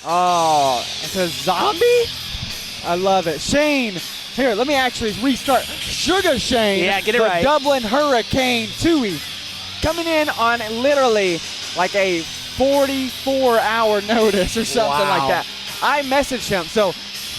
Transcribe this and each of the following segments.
Oh, it's a zombie? I love it. Shane, here, let me actually restart. Sugar Shane. Yeah, get it right. The Dublin Hurricane Tuohy coming in on literally like a 44-hour notice or something like that. I messaged him. So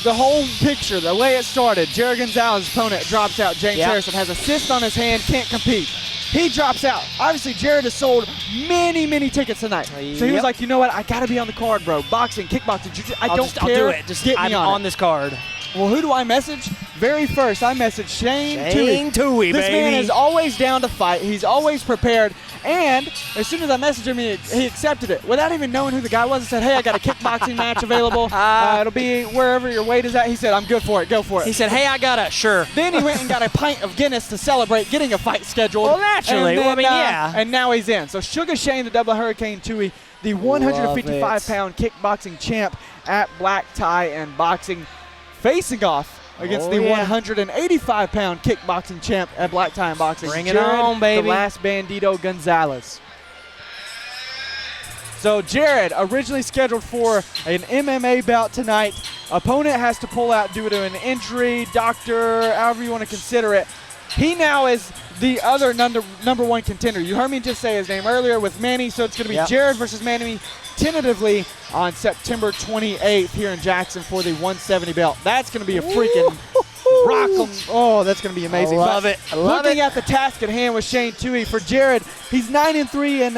the whole picture, the way it started, Jared Gonzales' opponent drops out. James Harrison has a cyst on his hand, can't compete. He drops out. Obviously, Jared has sold many, many tickets tonight. So he was like, you know what? I got to be on the card, bro. Boxing, kickboxing, jiu-jitsu. I don't care. I'll do it. Just get me on this card. Well, who do I message? Very first, I message Shane Tuohy. This man is always down to fight. He's always prepared. And as soon as I messaged him, he accepted it. Without even knowing who the guy was, I said, hey, I got a kickboxing match available. It'll be wherever your weight is at. He said, I'm good for it. Go for it. He said, hey, I got a, sure. Then he went and got a pint of Guinness to celebrate getting a fight scheduled. Well, naturally. And then, yeah. And now he's in. So Sugar Shane, the Dublin Hurricane Tuohy, the 155-pound kickboxing champ at Black Tie and Boxing, facing off against the 185-pound kickboxing champ at Black Tie and Boxing. Bring it on, baby. The last Bandito Gonzales. So Jared, originally scheduled for an MMA bout tonight. Opponent has to pull out due to an injury, doctor, however you want to consider it. He now is the other number one contender. You heard me just say his name earlier with Manny, so it's going to be Jared versus Manny tentatively on September 28th here in Jackson for the 170 belt. That's going to be a freaking rock 'em. Oh, that's going to be amazing. I love it. I love looking at the task at hand with Shane Tuohy for Jared, he's 9-3 in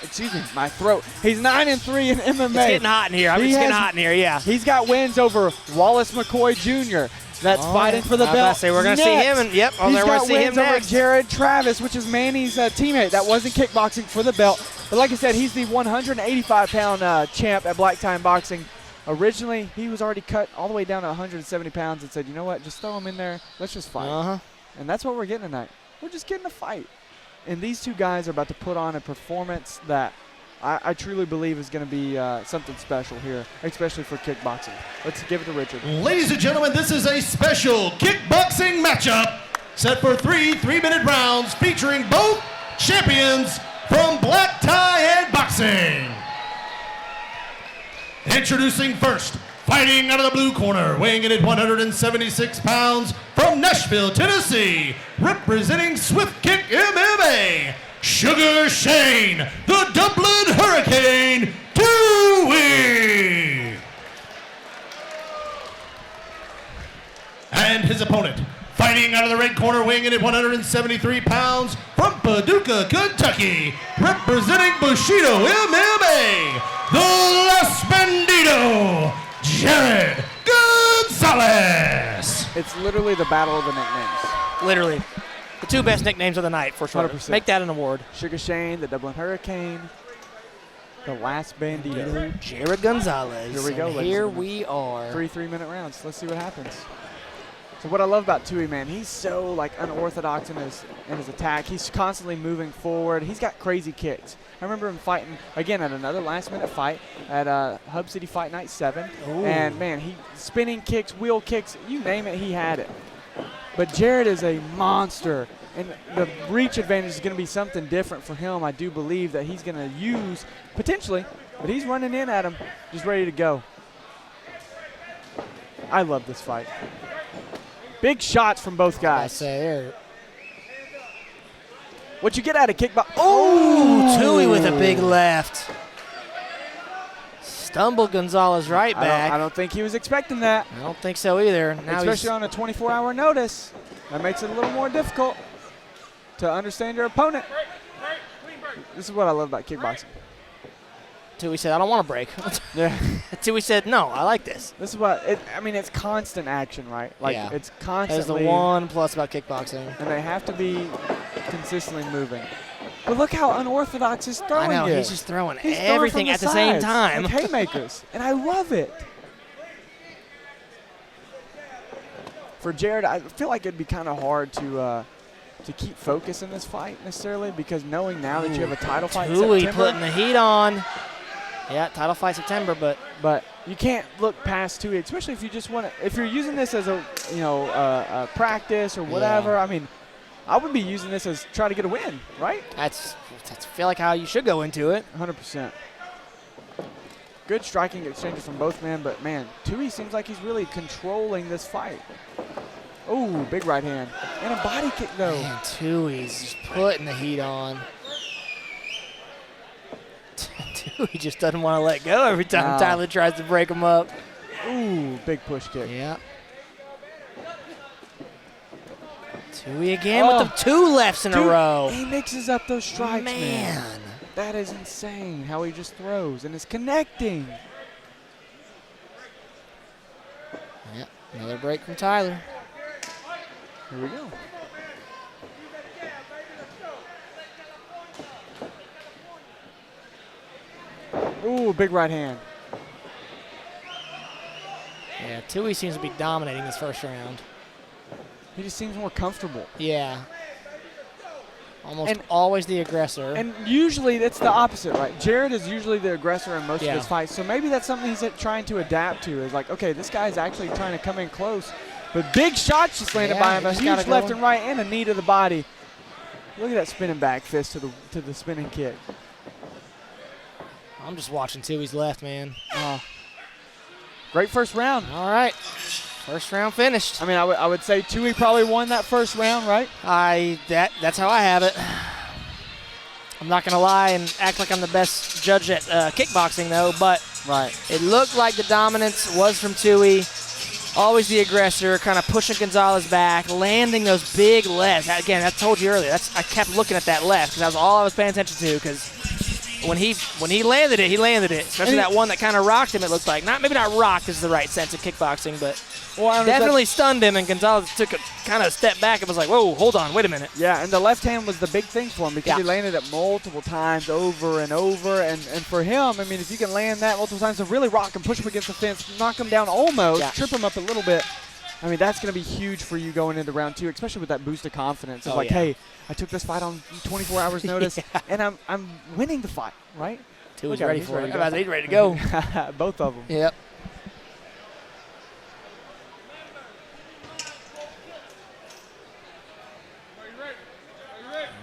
excuse me, my throat. He's 9-3 in MMA. It's getting hot in here. It's getting hot in here, yeah. He's got wins over Wallace McCoy Jr. That's fighting for the belt. Say we're going to see him, and we're going to see him next. Jared Travis, which is Manny's teammate. That wasn't kickboxing for the belt. But like I said, he's the 185-pound champ at Black Tie Boxing. Originally, he was already cut all the way down to 170 pounds and said, you know what, just throw him in there. Let's just fight. And that's what we're getting tonight. We're just getting a fight. And these two guys are about to put on a performance that I truly believe is going to be something special here, especially for kickboxing. Let's give it to Richard. Ladies and gentlemen, this is a special kickboxing matchup set for 3 3-minute rounds featuring both champions from Black Tie and Boxing. Introducing first, fighting out of the blue corner, weighing in at 176 pounds from Nashville, Tennessee, representing Swift Kick MMA, Sugar Shane, the Dublin Hurricane Tuohy. And his opponent, fighting out of the red corner, weighing in at 173 pounds from Paducah, Kentucky, representing Bushido MMA, the Last Bandito, Jared Gonzales. It's literally the battle of the nicknames. Literally. The two best nicknames of the night, for sure. 100%. Make that an award. Sugar Shane, the Dublin Hurricane, the Last Bandito. Jared Gonzales. Here we go. Here we are. 3 3-minute rounds. Let's see what happens. So what I love about Tuohy, man, he's so like unorthodox in his attack. He's constantly moving forward. He's got crazy kicks. I remember him fighting again at another last-minute fight at Hub City Fight Night 7. Ooh. And man, he spinning kicks, wheel kicks, you name it, he had it. But Jared is a monster, and the reach advantage is going to be something different for him. I do believe that he's going to use potentially, but he's running in at him, just ready to go. I love this fight. Big shots from both guys. What you get out of kickbox? Oh, Tuohy with a big left. Stumbled Gonzales right back. I don't think he was expecting that. I don't think so either. Now especially on a 24-hour notice. That makes it a little more difficult to understand your opponent. This is what I love about kickboxing. Tuohy said, I don't want to break. Yeah. Tuohy said, no, I like this. This is what, it's constant action, right? Like, it's constantly. That's the one plus about kickboxing. And they have to be consistently moving. But look how unorthodox his throwing is. I know, he's just throwing everything at the same time. Like haymakers. And I love it. For Jared, I feel like it'd be kind of hard to keep focus in this fight necessarily, because knowing now that you have a title fight in Tuohy September. Putting the heat on. Yeah, title fight September, but you can't look past Tuohy, especially if you just want to. If you're using this as a practice or whatever, I mean, I would be using this as try to get a win, right? That's feel like how you should go into it. 100%. Good striking exchanges from both men, but man, Tuohy seems like he's really controlling this fight. Oh, big right hand. And a body kick, though. Man, Tuohy's just putting the heat on. Tuohy just doesn't want to let go every time Tyler tries to break him up. Ooh, big push kick. Yeah. Tuohy again with the 2 lefts in a row. He mixes up those strikes, man. Man. That is insane how he just throws and is connecting. Yep, another break from Tyler. Here we go. Ooh, big right hand. Yeah, Tuohy seems to be dominating this first round. He just seems more comfortable. Yeah. Almost always the aggressor. And usually it's the opposite, right? Jared is usually the aggressor in most of his fights. So maybe that's something he's trying to adapt to, is like, okay, this guy's actually trying to come in close. But big shots just landed by him. A huge left and right and a knee to the body. Look at that spinning back fist to the spinning kick. I'm just watching Tuohy's left, man. Great first round. All right. First round finished. I mean, I would say Tuohy probably won that first round, right? That's how I have it. I'm not going to lie and act like I'm the best judge at kickboxing, though, but it looked like the dominance was from Tuohy. Always the aggressor, kind of pushing Gonzales back, landing those big lefts. Again, I told you earlier, I kept looking at that left because that's all I was paying attention to, because when he landed it, he landed it. Especially that one that kind of rocked him, it looked like. Maybe not rocked is the right sense of kickboxing, but definitely stunned him, and Gonzales took a kind of step back and was like, whoa, hold on, wait a minute. Yeah, and the left hand was the big thing for him, because he landed it multiple times over and over. And for him, I mean, if you can land that multiple times to really rock him, push him against the fence, knock him down almost, trip him up a little bit, I mean, that's going to be huge for you going into round 2, especially with that boost of confidence. It's hey, I took this fight on 24 hours notice, and I'm winning the fight, right? Tuohy's ready for it. He's ready to go. Both of them. Yep.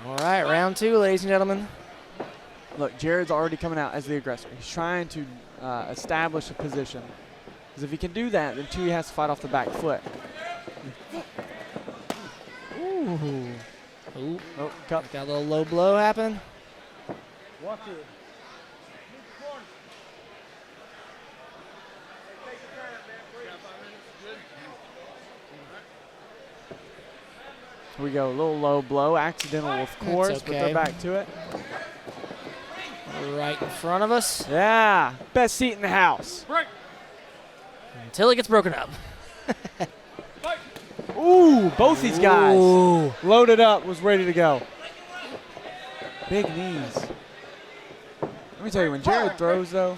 All right, round 2, ladies and gentlemen. Look, Jared's already coming out as the aggressor. He's trying to establish a position. Because if he can do that, then Tuohy has to fight off the back foot. Ooh. Ooh. Oh, got a little low blow happen. Here we go, a little low blow, accidental of course, but they're back to it. Right in front of us. Yeah, best seat in the house. Right. Until it gets broken up. Ooh, both these guys loaded up, was ready to go. Big knees. Let me tell you, when Jared throws, though,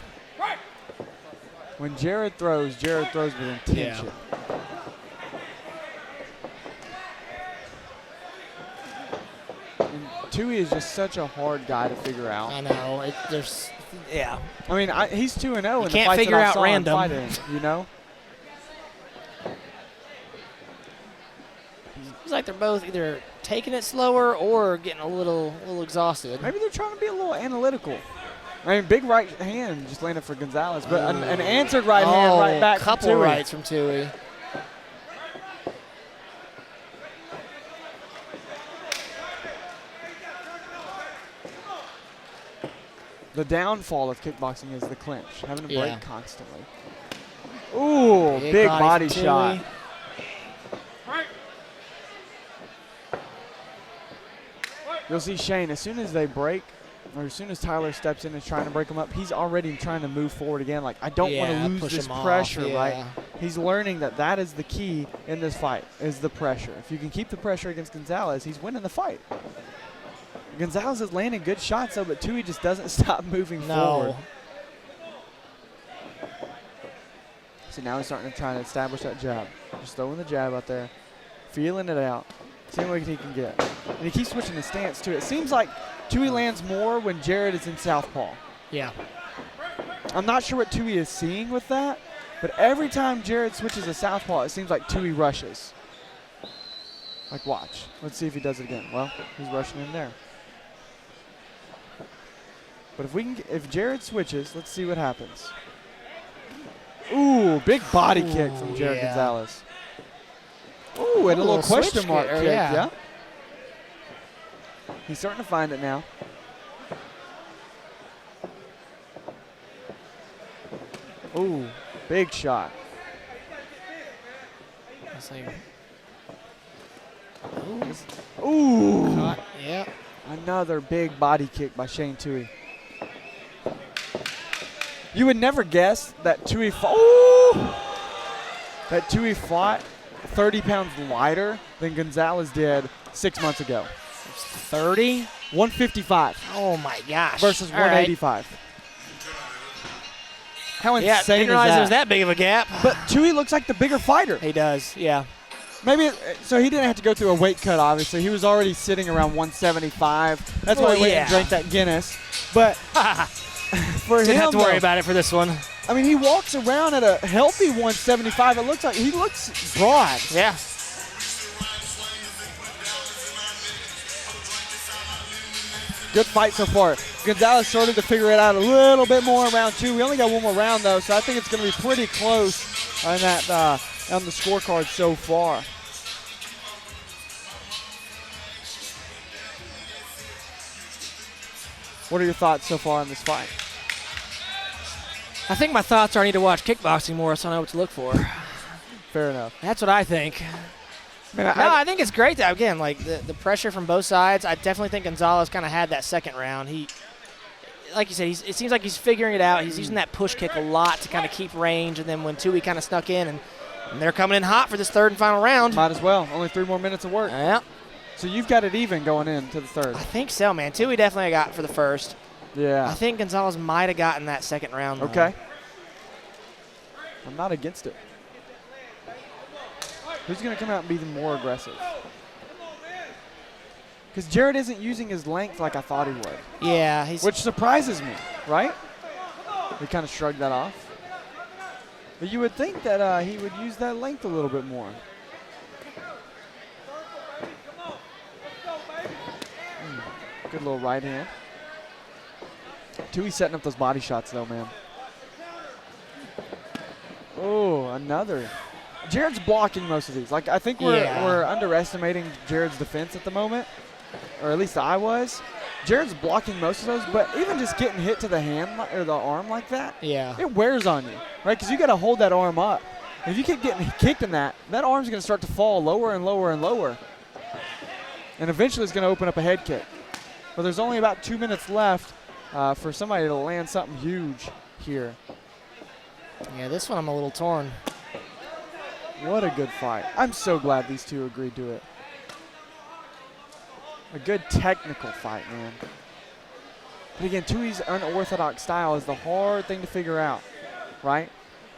when Jared throws with intention. Yeah. Tuohy is just such a hard guy to figure out. I know. I mean, he's 2-0 in the can't fights figure that I out saw random. him fighting, you know? It's like they're both either taking it slower or getting a little exhausted. Maybe they're trying to be a little analytical. I mean, big right hand just landed for Gonzales, but an answered right hand right back from Tuohy. Couple rights from Tuohy. The downfall of kickboxing is the clinch, having to break constantly. Ooh, big body shot. You'll see Shane, as soon as they break, or as soon as Tyler steps in and is trying to break him up, he's already trying to move forward again. Like, I don't want to lose this pressure, right? He's learning that is the key in this fight, is the pressure. If you can keep the pressure against Gonzales, he's winning the fight. Gonzales is landing good shots, though, but Tuohy just doesn't stop moving forward. So now he's starting to try to establish that jab. Just throwing the jab out there, feeling it out, seeing what he can get. And he keeps switching his stance, too. It seems like Tuohy lands more when Jared is in southpaw. Yeah. I'm not sure what Tuohy is seeing with that, but every time Jared switches to southpaw, it seems like Tuohy rushes. Like, watch. Let's see if he does it again. Well, he's rushing in there. But if Jared switches, let's see what happens. Ooh, big body kick from Jared Gonzales. Ooh, and a little question mark kick. Yeah. He's starting to find it now. Ooh, big shot. Ooh. Caught. Yeah. Another big body kick by Shane Tuohy. You would never guess that Tuohy fought 30 pounds lighter than Gonzales did 6 months ago. 30? 155. Oh my gosh. Versus 185. Right. How insane didn't is that? realize there was that big of a gap. But Tuohy looks like the bigger fighter. He does, yeah. Maybe so he didn't have to go through a weight cut, obviously. He was already sitting around 175. That's why he went and drank that Guinness. But for him, didn't have to worry about it for this one. I mean, he walks around at a healthy 175. It looks like he looks broad. Yeah. Good fight so far. Gonzales started to figure it out a little bit more in round 2. We only got one more round, though, so I think it's going to be pretty close on that on the scorecard so far. What are your thoughts so far on this fight? I think my thoughts are I need to watch kickboxing more so I know what to look for. Fair enough. That's what I think. I think it's great that, again, like the pressure from both sides. I definitely think Gonzales kind of had that second round. He, like you said, it seems like he's figuring it out. He's using that push kick a lot to kind of keep range, and then when Tuohy kind of snuck in, and they're coming in hot for this third and final round. Might as well. Only 3 more minutes of work. Yeah. So you've got it even going into the third. I think so, man. Tuohy definitely got for the first. Yeah. I think Gonzales might have gotten that second round. Okay. I'm not against it. Who's going to come out and be more aggressive? Because Jared isn't using his length like I thought he would. Yeah. Which surprises me, right? He kind of shrugged that off. But you would think that he would use that length a little bit more. Good little right hand. Tuohy's setting up those body shots, though, man. Oh, another. Jared's blocking most of these. Like, I think we're underestimating Jared's defense at the moment, or at least I was. Jared's blocking most of those, but even just getting hit to the hand or the arm like that, it wears on you, right? Because you got to hold that arm up. If you keep getting kicked in that arm's going to start to fall lower and lower and lower, and eventually it's going to open up a head kick. But there's only about 2 minutes left for somebody to land something huge here. Yeah, this one I'm a little torn. What a good fight. I'm so glad these two agreed to it. A good technical fight, man. But again, Tuohy's unorthodox style is the hard thing to figure out, right?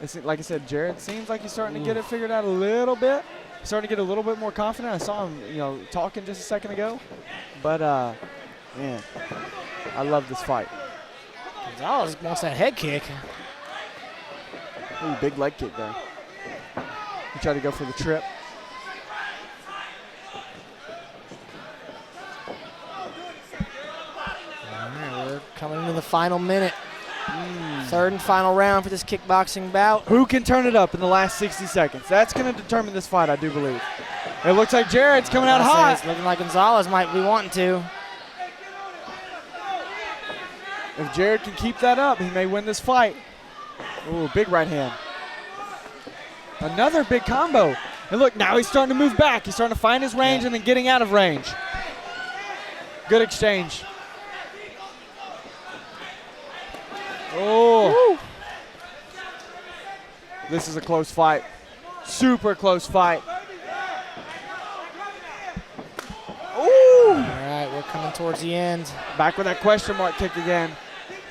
It's, like I said, Jared seems like he's starting to get it figured out a little bit. He's starting to get a little bit more confident. I saw him, talking just a second ago. But, man, I love this fight. Gonzales wants that head kick. Ooh, big leg kick there. He tried to go for the trip. All right, we're coming into the final minute. Third and final round for this kickboxing bout. Who can turn it up in the last 60 seconds? That's going to determine this fight, I do believe. It looks like Jared's coming out hot. It's looking like Gonzales might be wanting to. If Jared can keep that up, he may win this fight. Ooh, big right hand. Another big combo. And look, now he's starting to move back. He's starting to find his range and then getting out of range. Good exchange. Oh. Woo. This is a close fight. Super close fight. Ooh. All right, we're coming towards the end. Back with that question mark kick again.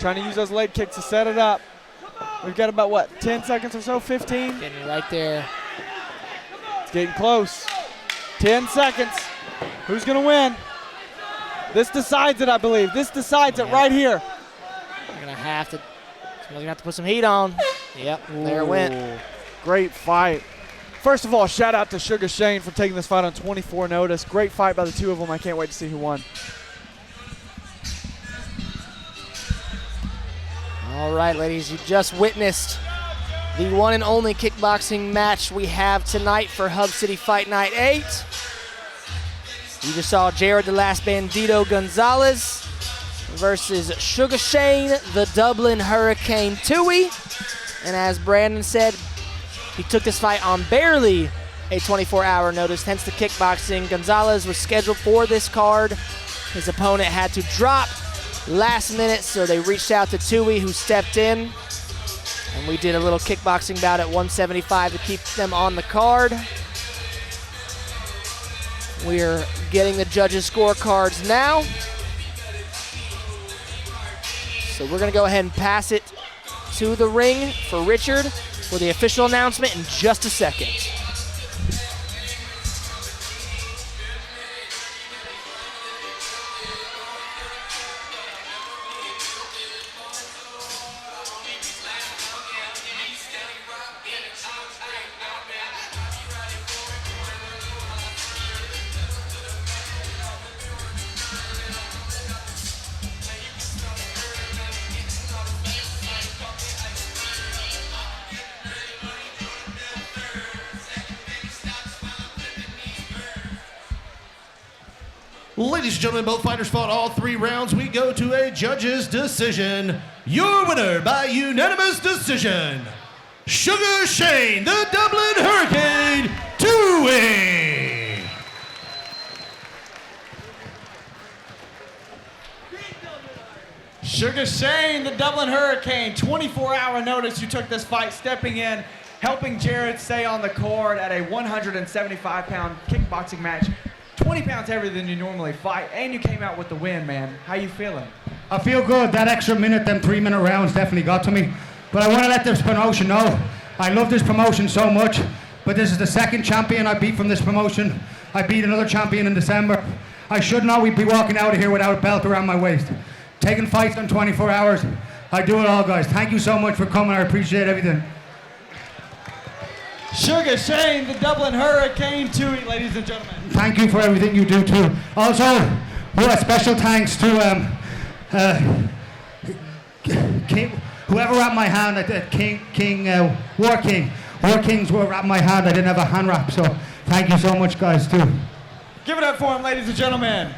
Trying to use those leg kicks to set it up. We've got about, 10 seconds or so, 15? Getting right there. It's getting close. 10 seconds. Who's going to win? This decides it, I believe. This decides it right here. You're going to have to, somebody's going to have to put some heat on. Yep, there it went. Great fight. First of all, shout out to Sugar Shane for taking this fight on 24 notice. Great fight by the two of them. I can't wait to see who won. All right, ladies, you just witnessed the one and only kickboxing match we have tonight for Hub City Fight Night 8. You just saw Jared the Last Bandito Gonzales versus Sugar Shane, the Dublin Hurricane Tuohy. And as Brandon said, he took this fight on barely a 24-hour notice, hence the kickboxing. Gonzales was scheduled for this card. His opponent had to drop last minute, so they reached out to Tuohy, who stepped in. And we did a little kickboxing bout at 175 to keep them on the card. We're getting the judges' scorecards now. So we're gonna go ahead and pass it to the ring for Richard for the official announcement in just a second. Ladies and gentlemen, both fighters fought all 3 rounds. We go to a judge's decision. Your winner by unanimous decision, Sugar Shane, the Dublin Hurricane, Tuohy. Sugar Shane, the Dublin Hurricane, 24-hour notice. You took this fight, stepping in, helping Jared stay on the card at a 175-pound kickboxing match. 20 pounds heavier than you normally fight, and you came out with the win, man. How you feeling? I feel good. That extra minute, them 3-minute rounds definitely got to me. But I want to let this promotion know, I love this promotion so much, but this is the second champion I beat from this promotion. I beat another champion in December. I should not be walking out of here without a belt around my waist. Taking fights on 24 hours. I do it all, guys. Thank you so much for coming. I appreciate everything. Sugar Shane, the Dublin Hurricane, Tuohy, ladies and gentlemen. Thank you for everything you do too. Also, a special thanks to whoever wrapped my hand at War King. War Kings were wrapping my hand. I didn't have a hand wrap, so thank you so much, guys, too. Give it up for him, ladies and gentlemen.